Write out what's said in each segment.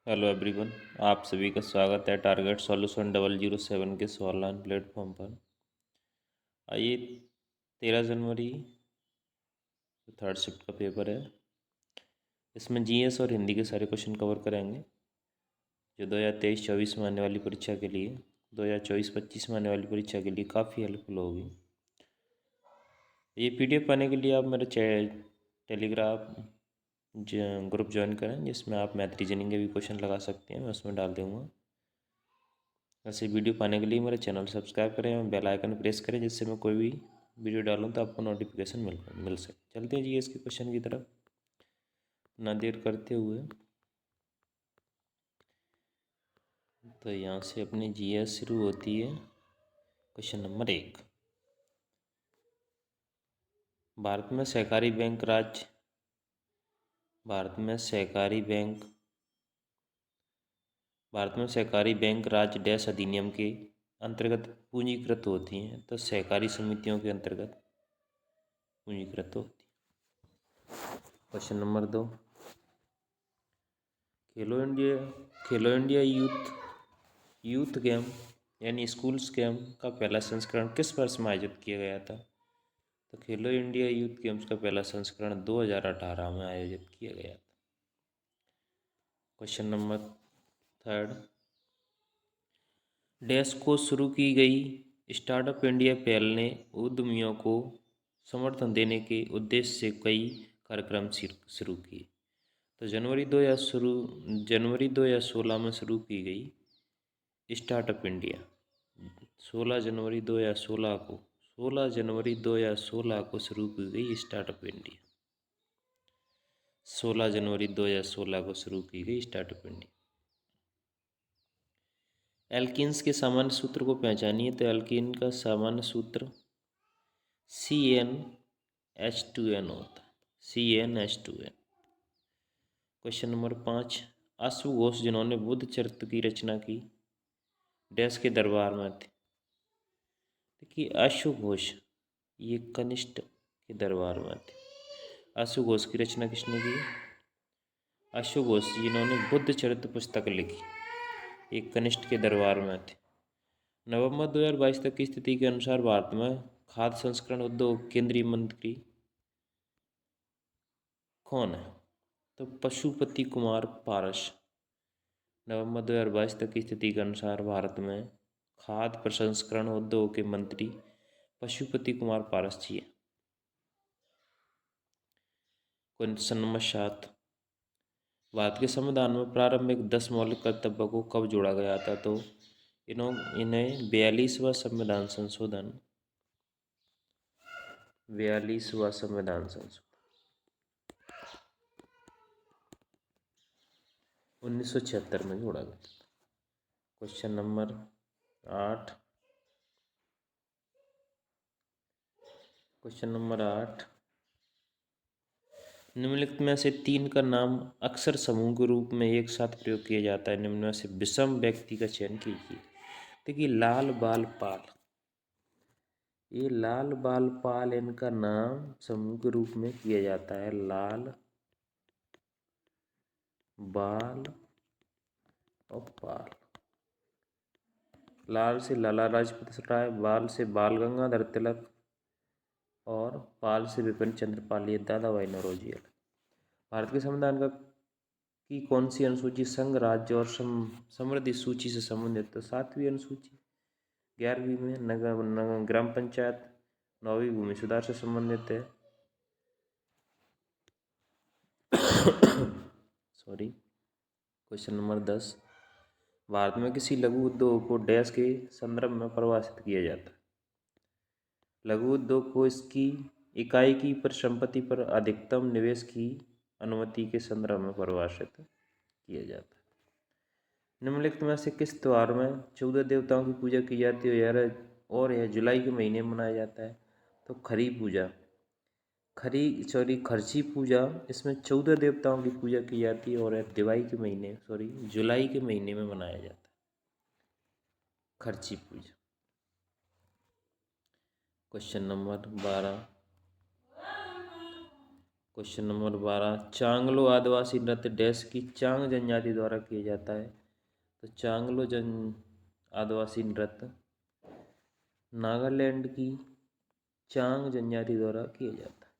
Hello everyone. आप सभी का स्वागत है टारगेट सॉल्यूशन 007 के ऑनलाइन प्लेटफॉर्म पर। आइए 13 जनवरी जो थर्ड शिफ्ट का पेपर है, इसमें जीएस और हिंदी के सारे क्वेश्चन कवर करेंगे जो 2023-24 में आने वाली परीक्षा के लिए 2024-25 में आने वाली परीक्षा के लिए काफ़ी हेल्पफुल होगी। ये पीडीएफ पाने के लिए आप मेरे टेलीग्राम ग्रुप ज्वाइन करें, जिसमें आप मैथ रीजनिंग के भी क्वेश्चन लगा सकते हैं, मैं उसमें डाल दूँगा। ऐसे वीडियो पाने के लिए मेरे चैनल सब्सक्राइब करें और बेल आइकन प्रेस करें, जिससे मैं कोई भी वीडियो डालूँ तो आपको नोटिफिकेशन मिल सके। चलते हैं जी इसके क्वेश्चन की तरफ ना देर करते हुए। तो यहाँ से अपनी जीएस शुरू होती है। क्वेश्चन नंबर 1, भारत में सहकारी बैंक राज्य भारत में सहकारी बैंक राज्य डैश अधिनियम के अंतर्गत पूंजीकृत होती हैं। तो सहकारी समितियों के अंतर्गत पूंजीकृत होती है। क्वेश्चन नंबर 2, खेलो इंडिया यूथ गेम यानी स्कूल्स गेम का पहला संस्करण किस वर्ष में आयोजित किया गया था? तो खेलो इंडिया यूथ गेम्स का पहला संस्करण 2018 में आयोजित किया गया था। क्वेश्चन नंबर 3, डैश को शुरू की गई स्टार्टअप इंडिया पहल ने उद्यमियों को समर्थन देने के उद्देश्य से कई कार्यक्रम शुरू किए। तो जनवरी 2016 में शुरू की गई स्टार्टअप इंडिया 16 जनवरी 2016 को शुरू की गई स्टार्टअप इंडिया 16 जनवरी 2016 को शुरू की गई स्टार्टअप इंडिया। एल्कीन्स के सामान्य सूत्र को पहचानिए। तो एल्कीन का सामान्य सूत्र CnH2n होता है, CnH2n। क्वेश्चन नंबर 5, अश्व घोष जिन्होंने बुद्ध चरित्र की रचना की डैश के दरबार में थे? देखिए अश्व घोष ये कनिष्ठ के दरबार में थे। अश्व घोष की रचना किसने की? अश्व घोष जिन्होंने बुद्ध चरित्र पुस्तक लिखी, एक कनिष्ठ के दरबार में थे। नवंबर 2022 तक की स्थिति के अनुसार भारत में खाद्य संस्करण उद्योग केंद्रीय मंत्री कौन है? तो पशुपति कुमार पारस। नवंबर 2022 तक की स्थिति के अनुसार भारत में खाद्य प्रसंस्करण उद्योग के मंत्री पशुपति कुमार पारस जी हैं। क्वेश्चन नंबर 7, भारत के संविधान में प्रारंभिक 10 मौलिक कर्तव्यों को कब जोड़ा गया था? तो इन्हें 42वां संविधान संशोधन 1976 में जोड़ा गया। क्वेश्चन नंबर 8, निम्नलिखित में से 3 का नाम अक्षर समूह के रूप में एक साथ प्रयोग किया जाता है। निम्न में से विषम व्यक्ति का चयन कीजिए। देखिए लाल बाल पाल, ये लाल बाल पाल इनका नाम समूह के रूप में किया जाता है। लाल बाल और पाल। लाल से लाला लाजपत राय, बाल से बाल गंगाधर तिलक और पाल से विपिन चंद्र पाल, ये दादा भाई नौरोजी। भारत के संविधान की कौन सी अनुसूची संघ राज्य और समृद्धि सूची से संबंधित? तो 7वीं अनुसूची। 11वीं में नगर ग्राम पंचायत, 9वीं भूमि सुधार से संबंधित है। सॉरी। क्वेश्चन नंबर 10, भारत में किसी लघु उद्योग को डैश के संदर्भ में परिभाषित किया जाता है? लघु उद्योग को इसकी इकाई की परिसंपत्ति पर अधिकतम निवेश की अनुमति के संदर्भ में परिभाषित किया जाता है। निम्नलिखित में से किस त्योहार में 14 देवताओं की पूजा की जाती है यह जुलाई के महीने में मनाया जाता है? तो खर्ची पूजा, इसमें 14 देवताओं की पूजा की जाती है और यह जुलाई के महीने में मनाया जाता है खर्ची पूजा। क्वेश्चन नंबर 12, क्वेश्चन नंबर 12, चांगलो आदिवासी नृत्य डैश की चांग जनजाति द्वारा किया जाता है। तो चांगलो आदिवासी नृत्य नागालैंड की चांग जनजाति द्वारा किया जाता है।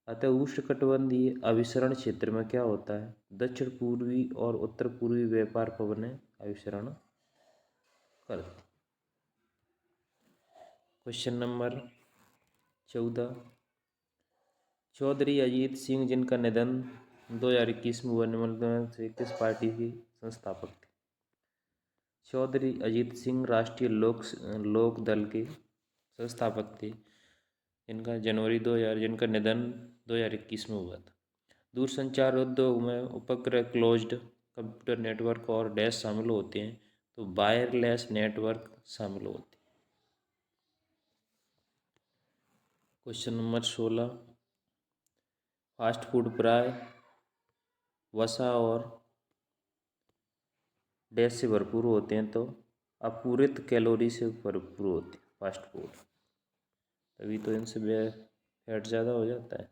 अतः उष्णकटिबंधीय अभिसरण क्षेत्र में क्या होता है? दक्षिण पूर्वी और उत्तर पूर्वी व्यापार पवनें अभिसरण करती। क्वेश्चन नंबर 14, चौधरी अजीत सिंह जिनका निधन 2021 में हुआ, निम्नलिखित में से किस पार्टी के संस्थापक थे? चौधरी अजीत सिंह राष्ट्रीय लोक दल के संस्थापक थे, जिनका निधन 2021 में हुआ था। दूरसंचार उद्योग में उपग्रह, क्लोज्ड कंप्यूटर नेटवर्क और डैश शामिल होते हैं। तो वायरलेस नेटवर्क शामिल होते हैं। क्वेश्चन नंबर 16, फास्ट फूड प्राय वसा और डैश से भरपूर होते हैं। तो अपूरित कैलोरी से भरपूर होते हैं फास्ट फूड, तभी तो इनसे फैट ज़्यादा हो जाता है।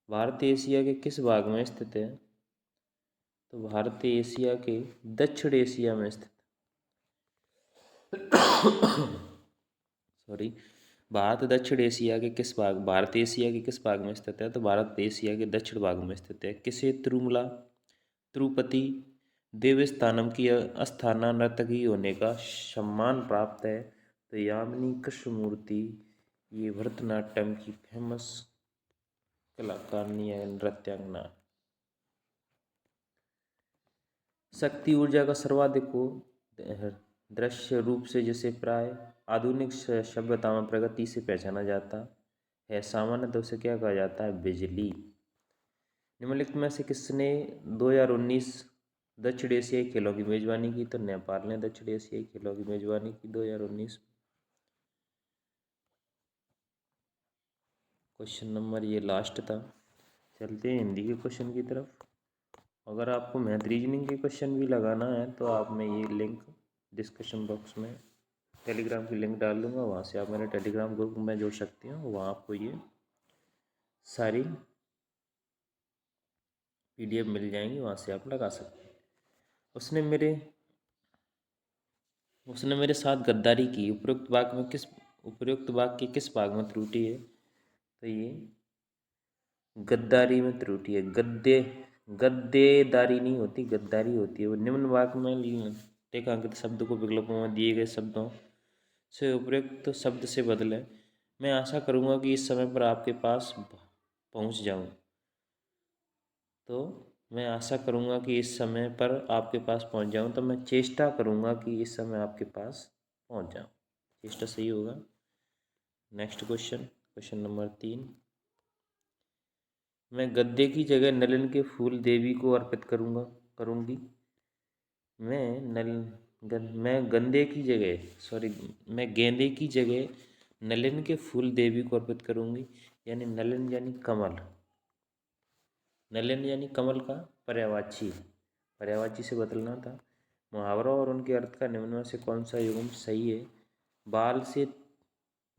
भारत एशिया के किस भाग में स्थित है? तो भारत एशिया के दक्षिण एशिया में स्थित सॉरी भारत दक्षिण एशिया के किस भाग भारत एशिया के किस भाग में स्थित है? तो भारत एशिया के दक्षिण भाग में स्थित है। किसे तिरुपति देवस्थानम की अस्थाना नर्तकी होने का सम्मान प्राप्त है? तो यामिनी कृष्णमूर्ति, ये भरतनाट्यम की फेमस कलाकारनी है, नृत्यांगना। शक्ति ऊर्जा का सर्वाधिक दृश्य रूप से जिसे प्राय आधुनिक सभ्यता में प्रगति से पहचाना जाता है, सामान्यतः उसे क्या कहा जाता है? बिजली। निम्नलिखित में से किसने 2019 दक्षिण एशियाई खेलों की मेजबानी की? तो नेपाल ने दक्षिण एशियाई खेलों की मेजबानी की 2019। क्वेश्चन नंबर ये लास्ट था। चलते हैं हिंदी के क्वेश्चन की तरफ। अगर आपको मैथ रीजनिंग के क्वेश्चन भी लगाना है तो आप, मैं ये लिंक डिस्कशन बॉक्स में टेलीग्राम की लिंक डाल दूंगा, वहाँ से आप मेरे टेलीग्राम ग्रुप में जुड़ सकते हो। वहाँ आपको ये सारी PDF मिल जाएंगी, वहाँ से आप लगा सकते हैं। उसने मेरे साथ गद्दारी की, उपरोक्त वाक्य के किस भाग में त्रुटि है? तो ये गद्दारी में त्रुटि है। गद्देदारी नहीं होती, गद्दारी होती है। वो निम्न वाक्य में रेखांकित शब्द को विकल्पों में दिए गए शब्दों से उपयुक्त शब्द से बदलें। मैं आशा करूँगा कि इस समय पर आपके पास पहुँच जाऊँ। तो मैं आशा करूँगा कि इस समय पर आपके पास पहुँच जाऊँ। तो मैं चेष्टा करूँगा कि इस समय आपके पास पहुँच जाऊँ। चेष्टा सही होगा। नेक्स्ट क्वेश्चन नंबर 3, मैं गद्दे की जगह नलिन के फूल देवी को अर्पित करूँगी। मैं गेंदे की जगह नलिन के फूल देवी को अर्पित करूँगी। यानी नलिन यानी कमल, नलिन यानी कमल का पर्यायवाची से बदलना था। मुहावरा और उनके अर्थ का निम्न में से कौन सा युग्म सही है?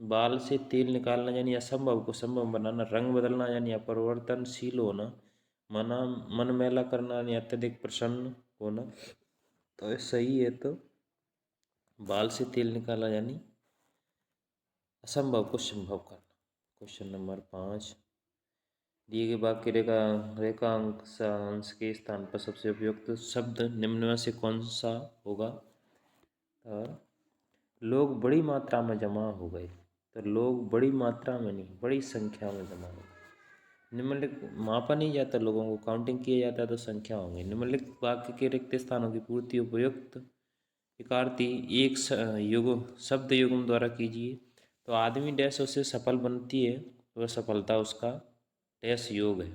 बाल से तेल निकालना यानी असंभव को संभव बनाना। रंग बदलना यानी अपरिवर्तनशील होना। मन मैला करना यानी अत्यधिक प्रसन्न होना। तो ये सही है। तो बाल से तेल निकाला यानी असंभव को संभव करना। क्वेश्चन नंबर 5, दिए गए वाक्य रेखांश के स्थान पर सबसे उपयुक्त शब्द निम्न में से कौन सा होगा? और लोग बड़ी मात्रा में जमा हो गए। तो लोग बड़ी मात्रा में नहीं, बड़ी संख्या में जमा हो गए। निम्नलिखित मापा नहीं जाता, लोगों को काउंटिंग किया जाता है तो संख्या होंगी। निम्नलिखित वाक्य के रिक्त स्थानों की पूर्ति उपयुक्त एकार्थी एक शब्द युग्म द्वारा कीजिए। तो आदमी डैश उसे सफल बनती है, वह सफलता उसका डैश योग है।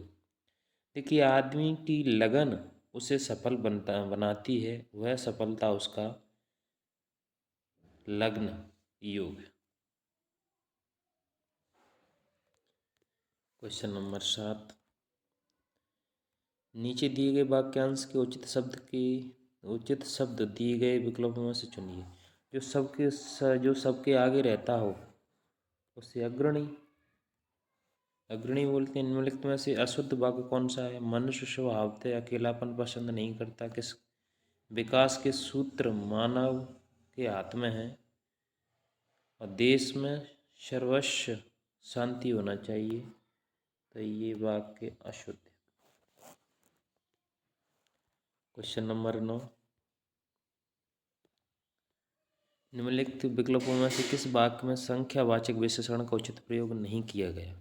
देखिए, आदमी की लगन उसे सफल बनाती है, वह सफलता उसका लग्न योग है। क्वेश्चन नंबर 7, नीचे दिए गए वाक्यांश के उचित शब्द दिए गए विकल्पों में से चुनिए। जो सबके आगे रहता हो उसे अग्रणी, अग्रणी बोलते हैं निम्नलिखित में से अशुद्ध वाक्य कौन सा है? मनुष्य स्वभावतः अकेलापन पसंद नहीं करता। किस विकास के सूत्र मानव के हाथ में है और देश में सर्वस्व शांति होना चाहिए। तो ये वाक्य अशुद्ध है। क्वेश्चन नंबर 9, निम्नलिखित विकल्पों में से किस वाक्य में संख्यावाचक विशेषण का उचित प्रयोग नहीं किया गया?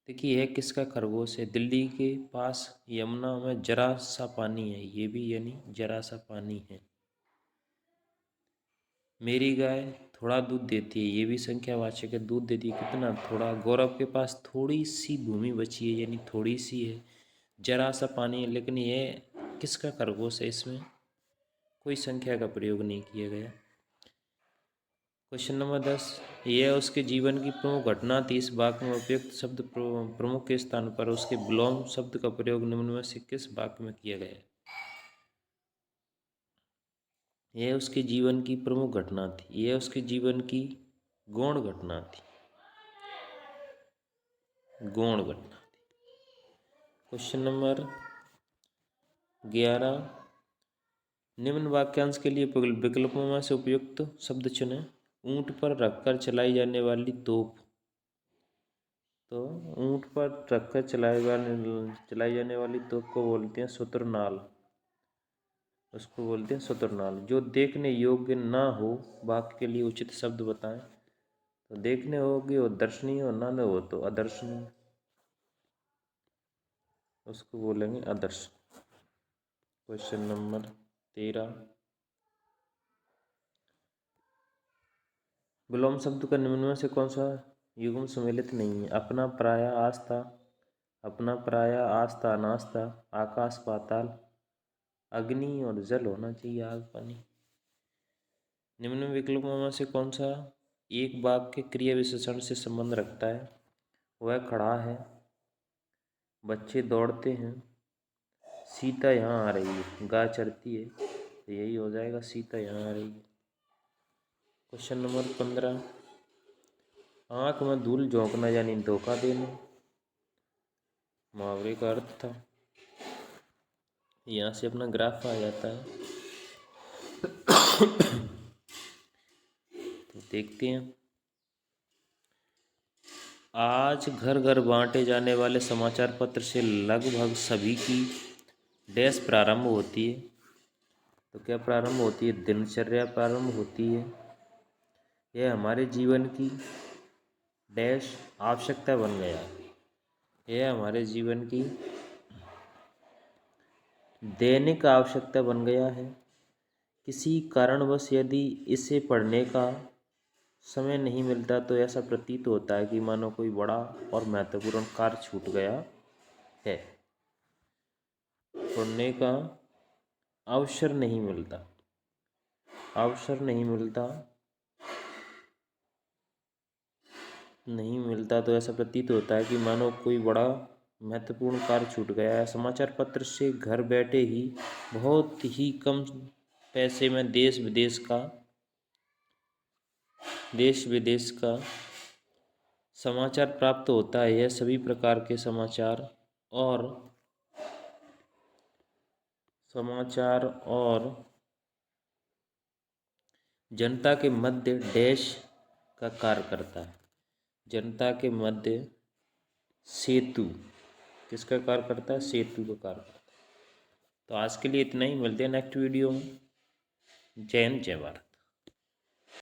देखिए, यह किसका खरगोश है? दिल्ली के पास यमुना में जरा सा पानी है, ये भी यानी जरा सा पानी है। मेरी गाय थोड़ा दूध देती है, ये भी संख्यावाचक है, दूध देती है कितना? थोड़ा। गौरव के पास थोड़ी सी भूमि बची है, यानी थोड़ी सी है। जरा सा पानी है, लेकिन यह किसका खरगोश है? इसमें कोई संख्या का प्रयोग नहीं किया गया। क्वेश्चन नंबर 10, यह उसके जीवन की प्रमुख घटना थी। इस वाक्य में उपयुक्त शब्द प्रमुख के स्थान पर उसके विलोम शब्द का प्रयोग निम्न में से किस वाक्य में किया गया है? यह उसके जीवन की प्रमुख घटना थी, यह उसके जीवन की गौण घटना थी, गौण घटना थी। क्वेश्चन नंबर 11, निम्न वाक्यांश के लिए विकल्पों में से उपयुक्त शब्द चुनें। ऊंट पर रखकर चलाई जाने वाली तोप, तो ऊंट पर रखकर चलाई जाने वाली तोप को बोलते हैं शतुरनाल, उसको बोलते हैं शतुरनाल। जो देखने योग्य ना हो, वाक्य के लिए उचित शब्द बताएं। तो देखने योग्य हो दर्शनीय, और ना हो तो अदर्शनीय, उसको बोलेंगे आदर्श। क्वेश्चन नंबर 13, विलोम शब्द का निम्न में से कौन सा युग्म सम्मिलित नहीं है? अपना, पराया, आस्था। अपना, पराया, आस्था, अनास्था, आकाश, पाताल, अग्नि और जल होना चाहिए, आग, पानी। निम्न विकल्पों में से कौन सा एक वाक्य क्रिया विशेषण से संबंध रखता है? वह खड़ा है, बच्चे दौड़ते हैं, सीता यहाँ आ रही है, गाय चरती है। तो यही हो जाएगा, सीता यहाँ आ रही है। क्वेश्चन नंबर 15, आँख में धूल झोंकना यानी धोखा देना, मुहावरे का अर्थ था। यहाँ से अपना ग्राफ आ जाता है। तो देखते हैं, आज घर घर बांटे जाने वाले समाचार पत्र से लगभग सभी की डैश प्रारंभ होती है। तो क्या प्रारंभ होती है? दिनचर्या प्रारंभ होती है। यह हमारे जीवन की डैश आवश्यकता बन गया है। यह हमारे जीवन की दैनिक आवश्यकता बन गया है। किसी कारणवश यदि इसे पढ़ने का समय नहीं मिलता तो ऐसा प्रतीत होता है कि मानो कोई बड़ा और महत्वपूर्ण कार्य छूट गया है। पढ़ने का अवसर नहीं मिलता, अवसर नहीं मिलता तो ऐसा प्रतीत होता है कि मानो कोई बड़ा महत्वपूर्ण कार्य छूट गया है। समाचार पत्र से घर बैठे ही बहुत ही कम पैसे में देश विदेश का समाचार प्राप्त होता है। यह सभी प्रकार के समाचार और जनता के मध्य डैश का कार्य करता है। जनता के मध्य सेतु किसका कार्य करता है? सेतु का कार्य करता है। तो आज के लिए इतना ही, मिलते हैं नेक्स्ट वीडियो में। जय हिंद, जय भारत।